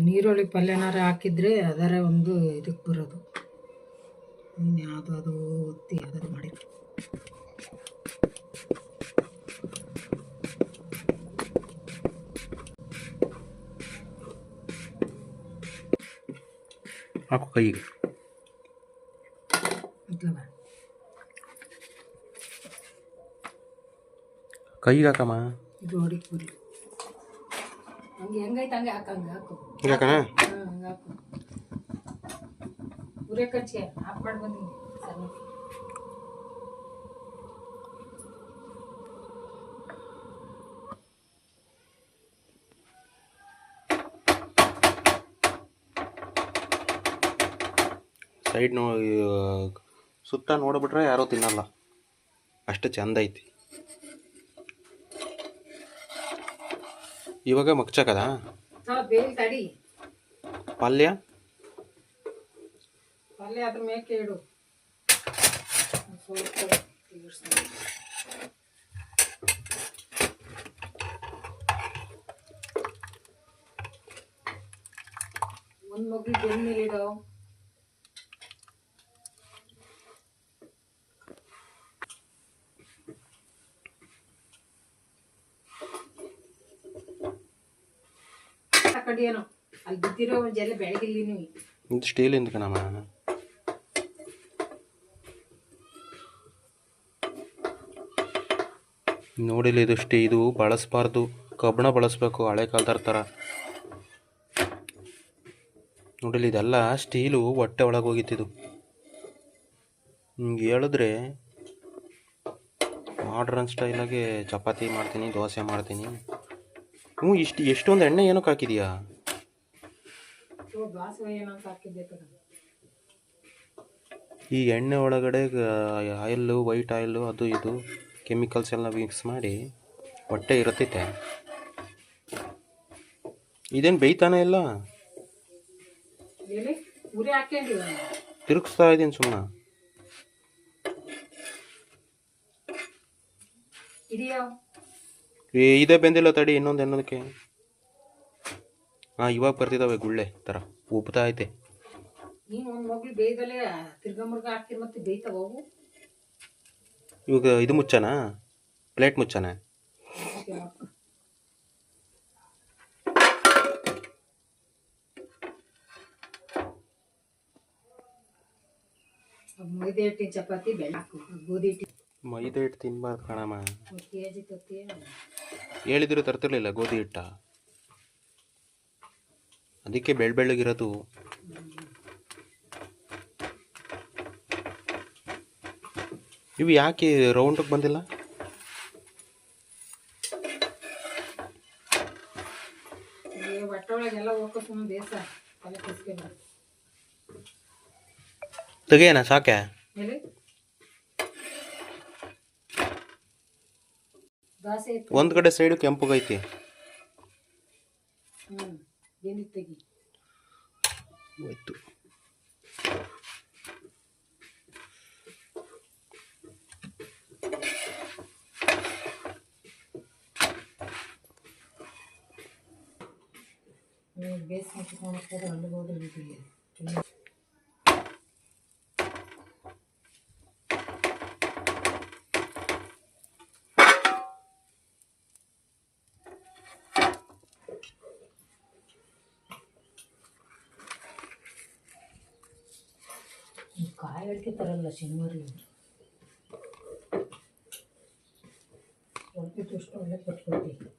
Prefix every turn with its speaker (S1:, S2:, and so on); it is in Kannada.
S1: ನೀರುಳ್ಳಿ ಪಲ್ಯನಾರ ಹಾಕಿದ್ರೆ ಅದರ ಒಂದು ಇದಕ್ಕೆ ಬರೋದು. ಯಾವುದಾದ್ರು ಒತ್ತಿ ಯಾವ್ದಾದ್ರು ಮಾಡಿದ್ರು
S2: ಹಾಕು ಕೈಗೆ. ಕೈಗೆ ಹಾಕಮ್ಮ.
S1: ಇದು ಹೊಡಿಕ್ ಬರಲಿ. ಹಂಗೆ ಹೆಂಗೈತೆ ಹಂಗೆ ಹಾಕಂಗೆ ಹಾಕು.
S2: ಹಾಕಣ.
S1: ಹಂಗೆ ಹಾಕು. ಉರೇ ಕಚ್ಚಿ ಆಫ್ ಮಾಡಿ ಬಂದಿನಿ ಸರ್.
S2: ಸೈಡ್ ಸುತ್ತ ನೋಡಿಬಿಟ್ರೆ ಯಾರೂ ತಿನ್ನಲ್ಲ, ಅಷ್ಟು ಚೆಂದ ಐತಿ. ಇವಾಗ ಮಗ್ಚಕದ
S1: ಬೇಲ್ ತಡಿ.
S2: ಪಲ್ಯ
S1: ಅದ್ರ ಮೇಕೆ ಇಡು. ಒಂದು ಮಗ್ಳು ಬೆನ್ಮೇಲೆ ಇಡೋ. ಕಡಿಯೇನೋ ಅಲ್ಲಿ ಬಿದ್ದಿರೋ ಜಲ ಬೆಳಗಿಲ್ಲಿ ನೀವು.
S2: ಇದು ಸ್ಟೀಲಿಂದ ಕಣಮ್ಮ. ನೋಡಿಲ್ಲ, ಇದು ಬಳಸಬಾರ್ದು, ಕಬ್ಬಣ ಬಳಸಬೇಕು, ಹಳೆ ಕಾಲದ ಥರ. ನೋಡಿಲ್ಲ, ಇದೆಲ್ಲ ಸ್ಟೀಲು ಹೊಟ್ಟೆ ಒಳಗೆ ಹೋಗಿತ್ತಿದು. ಹಿಂಗೆ ಹೇಳಿದ್ರೆ ಮಾಡ್ರನ್ ಸ್ಟೈಲಾಗೆ ಚಪಾತಿ ಮಾಡ್ತೀನಿ, ದೋಸೆ ಮಾಡ್ತೀನಿ. ಎಷ್ಟೊಂದು ಎಣ್ಣೆ ಏನಕ್ಕೆ ಹಾಕಿದೀಯಾ? ಈ ಎಣ್ಣೆ ಒಳಗಡೆ ಆಯಿಲ್ಲು, ವೈಟ್ ಆಯಿಲ್ಲು, ಅದು ಇದು ಕೆಮಿಕಲ್ಸ್ ಎಲ್ಲ ಮಿಕ್ಸ್ ಮಾಡಿ ಹೊಟ್ಟೆ ಇರುತ್ತೈತೆ. ಇದೇನು ಬೇಯ್ತಾನೆ ಇಲ್ಲ, ತಿರುಗಿಸ್ತಾ ಇದ್ದೀನಿ ಸುಮ್ಮನೆ. ಇದೇ ಬೆಂದಿಲ್ಲ, ತಡಿ ಇನ್ನೊಂದಕ್ಕೆ. ಹಾಂ, ಇವಾಗ ಬರ್ತಿದ್ದಾವೆ ಗುಳ್ಳೆ ಥರ ಉಬ್ತಾ ಐತೆ. ಇವಾಗ ಇದು ಮುಚ್ಚನಾ, ಪ್ಲೇಟ್ ಮುಚ್ಚನಾ?
S1: ಚಪಾತಿ ಗೋಧಿ ಹಿಟ್ಟು.
S2: ಮೈದಾ ಹಿಟ್ಟು ತಿನ್ಬಾರ್ದು ಕಣಮ್ಮ. ಹೇಳಿದ್ರು ತರ್ತಿರ್ಲಿಲ್ಲ ಗೋಧಿ ಹಿಟ್ಟ, ಅದಕ್ಕೆ ಬೆಳ್ಳಗಿರೋದು. ಇವು ಯಾಕೆ ರೌಂಡಿಗೆ ಬಂದಿಲ್ಲ? ತೆಗೆಯಣ ಸಾಕೆ. ಒಂದ್ ಕಡೆ ಸೈಡು ಕೆಂಪುಗೈತಿ. ಹೋಯ್ತು.
S1: ಕಾಯಿ ಅಡಿಕೆ ತರಲ್ಲ ಶನಿವಾರ. ಒಳ್ಳೆ ಕೊಟ್ಕೊಳ್ತೀವಿ.